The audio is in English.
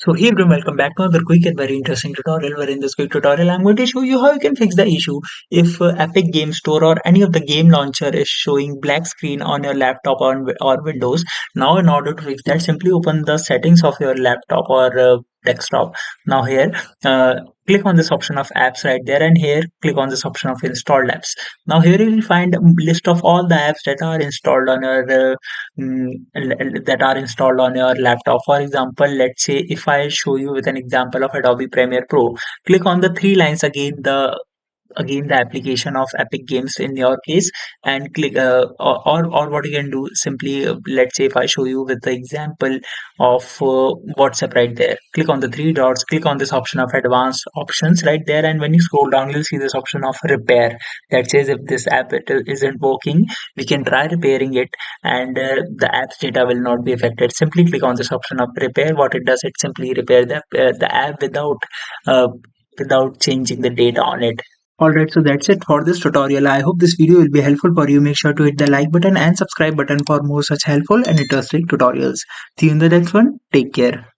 So hey everyone, welcome back to another quick and very interesting tutorial where in this quick tutorial I'm going to show you how you can fix the issue if Epic Game Store or any of the game launcher is showing black screen on your laptop or Windows. Now in order to fix that, simply open the settings of your laptop or desktop. Now here, click on this option of apps right there, and here click on this option of installed apps. Now here you will find a list of all the apps that are installed on your laptop. For example, let's say if I show you with an example of Adobe Premiere Pro, click on the three lines again the application of Epic Games in your case, and click or what you can do, simply let's say if I show you with the example of WhatsApp right there, click on the three dots, click on this option of advanced options right there, and when you scroll down you'll see this option of repair that says if this app isn't working, we can try repairing it, and the app's data will not be affected. Simply click on this option of repair. What it does, it simply repair the app uh, without changing the data on it. Alright, so that's it for this tutorial. I hope this video will be helpful for you. Make sure to hit the like button and subscribe button for more such helpful and interesting tutorials. See you in the next one. Take care.